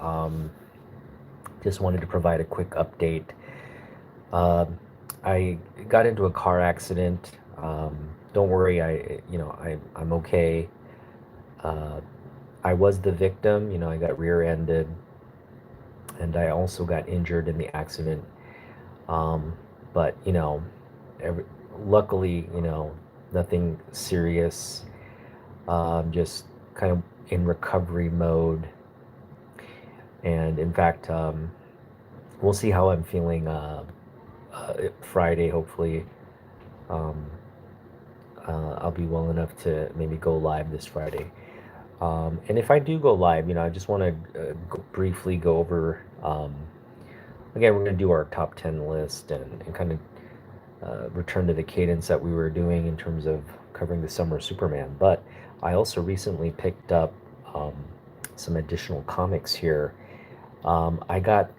Um, just wanted to provide a quick update. Um, I got into a car accident. Don't worry, I'm okay. Uh, I was the victim. I got rear-ended, and I also got injured in the accident. Um, but every, luckily, nothing serious. Just kind of in recovery mode, and in fact, we'll see how I'm feeling Friday. Hopefully, um, I'll be well enough to maybe go live this Friday. And if I do go live, I just want to briefly go over. Again, we're going to do our top 10 list and kind of return to the cadence that we were doing in terms of covering the summer of Superman. But I also recently picked up um, some additional comics here. Um, I got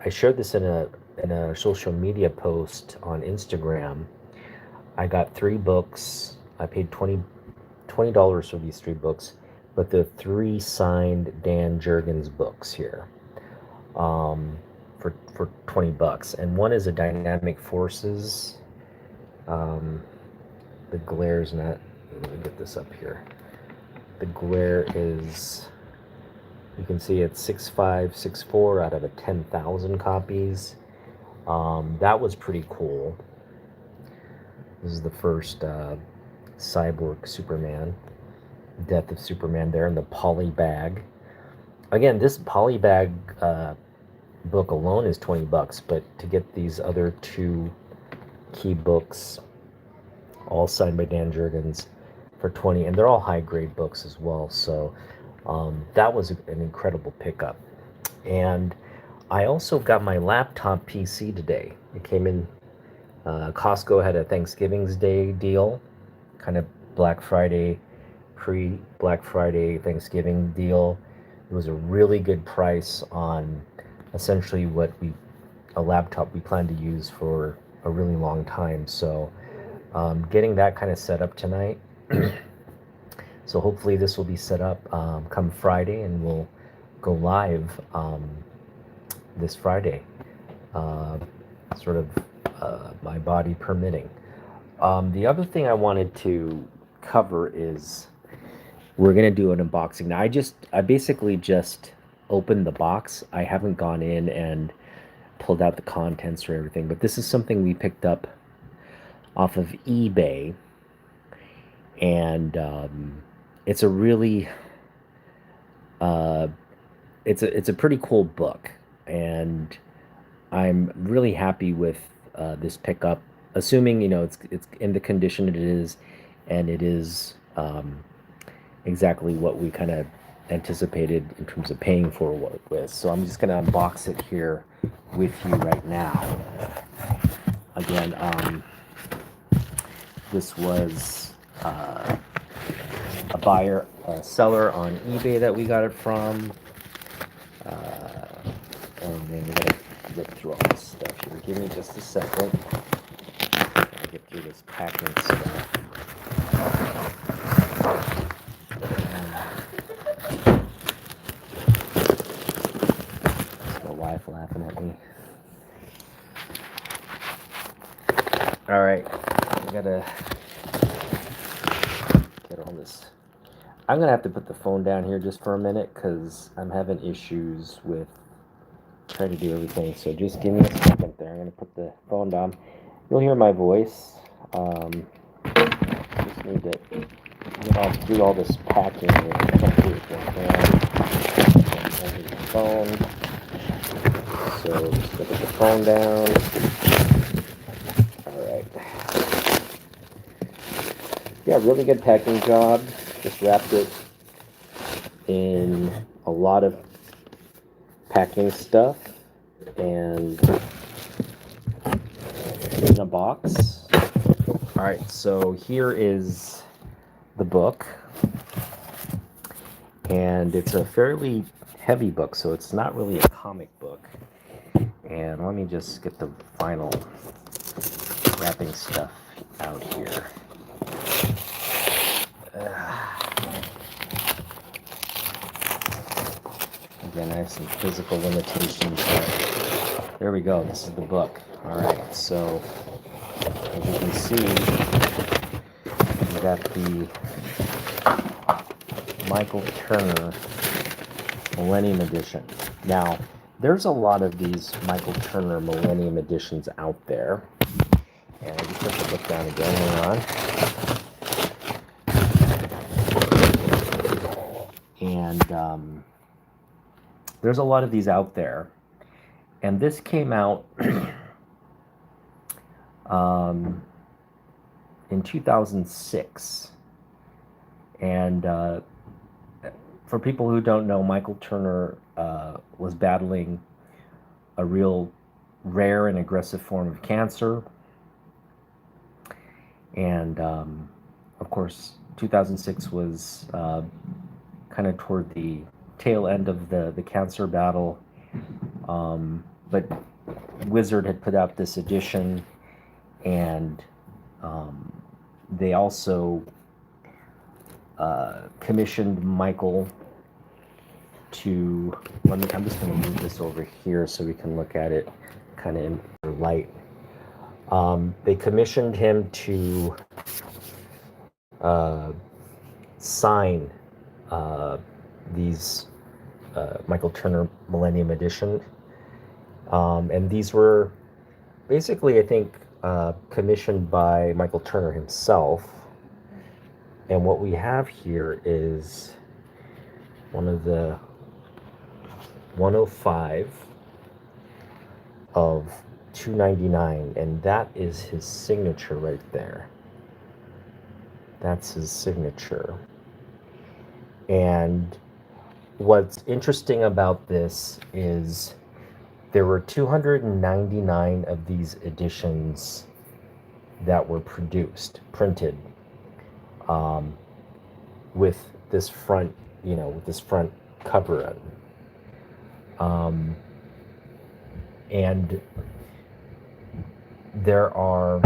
I shared this in a social media post on Instagram. I got three books. I paid $20 for these three books, but the three signed Dan Jurgens books here, um, for $20. And one is a Dynamic Forces. Um, the glare's not. Let me get this up here. The glare is. You can see it's 6564 out of a 10,000 copies. That was pretty cool. This is the first Cyborg Superman, Death of Superman there in the polybag. Again, this polybag book alone is $20, but to get these other two key books, all signed by Dan Jurgens, for 20, and they're all high grade books as well. So that was an incredible pickup. And I also got my laptop PC today. It came in. Costco had a Thanksgiving's Day deal, kind of Black Friday, pre Black Friday Thanksgiving deal. It was a really good price on essentially a laptop we plan to use for a really long time. So getting that kind of set up tonight. So hopefully this will be set up come Friday, and we'll go live this Friday, sort of my body permitting. The other thing I wanted to cover is we're gonna do an unboxing. Now I basically just opened the box. I haven't gone in and pulled out the contents or everything, but this is something we picked up off of eBay, and it's a really uh, it's a pretty cool book, and I'm really happy with this pickup. Assuming it's in the condition it is, and it is exactly what we kind of anticipated in terms of paying for what it was. So I'm just gonna unbox it here with you right now. Again, this was a seller on eBay that we got it from. And then we're gonna get through all this stuff here. Give me just a second. I'll get through this packing stuff. That's my wife laughing at me. All right, I gotta get all this. I'm gonna have to put the phone down here just for a minute because I'm having issues with trying to do everything. So just give me a second there. I'm gonna put the phone down. You'll hear my voice. Just need to get off through all this packing here. The phone. So just put the phone down. All right. Yeah, really good packing job. Just wrapped it in a lot of packing stuff and in a box. All right, so here is the book, and it's a fairly heavy book, so it's not really a comic book. And let me just get the final wrapping stuff out here. Again, I have some physical limitations, but there we go. This is the book. All right, so as you can see, we got the Michael Turner Millennium Edition. Now, there's a lot of these Michael Turner Millennium Editions out there. And I just put the book down again. Hang on. And there's a lot of these out there. And this came out in 2006. And for people who don't know, Michael Turner was battling a real rare and aggressive form of cancer. And of course, 2006 was kind of toward the tail end of the cancer battle. But Wizard had put out this edition, and they also commissioned Michael to, I'm just going to move this over here so we can look at it kind of in light. They commissioned him to sign these Michael Turner Millennium Edition. And these were basically, I think, commissioned by Michael Turner himself. And what we have here is one of the 105 of 299, and that is his signature right there. That's his signature. And what's interesting about this is there were 299 of these editions that were printed with this front, with this front cover on. And there are,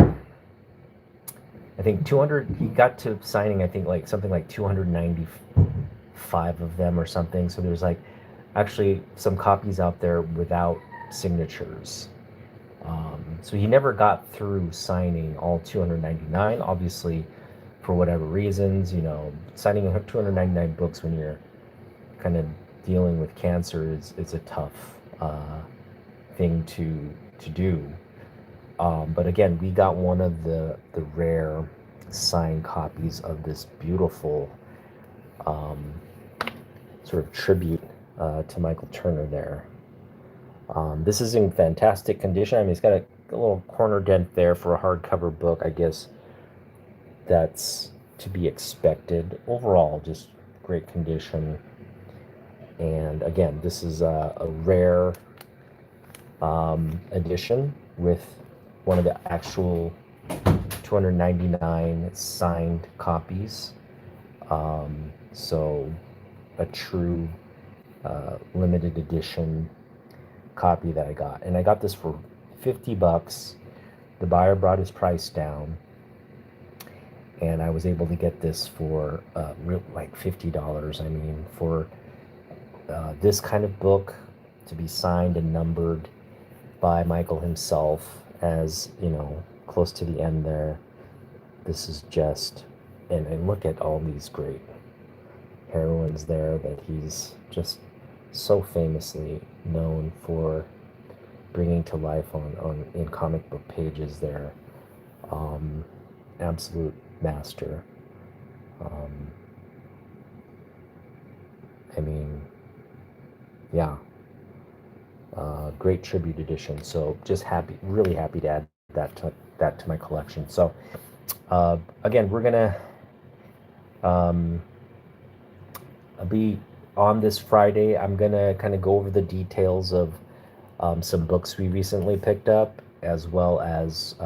I think 200, he got to signing, I think something like 295 of them or something. So there's actually some copies out there without signatures. So he never got through signing all 299, obviously, for whatever reasons. Signing 299 books when you're kind of dealing with cancer is a tough thing to do. But again, we got one of the rare signed copies of this beautiful sort of tribute to Michael Turner there. This is in fantastic condition. I mean, it's got a little corner dent there for a hardcover book. I guess that's to be expected. Overall, just great condition. And again, this is a rare edition with one of the actual 299 signed copies. So a true limited edition copy that I got. And I got this for $50. The buyer brought his price down, and I was able to get this for $50. I mean, for this kind of book to be signed and numbered by Michael himself, as close to the end there, this is just, and look at all these great heroines there that he's just so famously known for bringing to life in comic book pages there. Absolute master. I mean, yeah. Great tribute edition. So just really happy to add that to my collection. So again, we're gonna be on this Friday. I'm gonna kind of go over the details of some books we recently picked up, as well as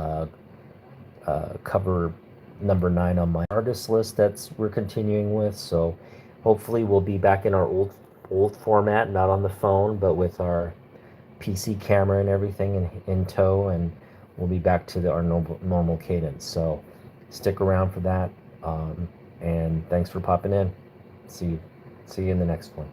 cover number 9 on my artist list we're continuing with. So hopefully we'll be back in our old format, not on the phone, but with our PC camera and everything in tow, and we'll be back to our normal cadence. So stick around for that, and thanks for popping in. See you in the next one.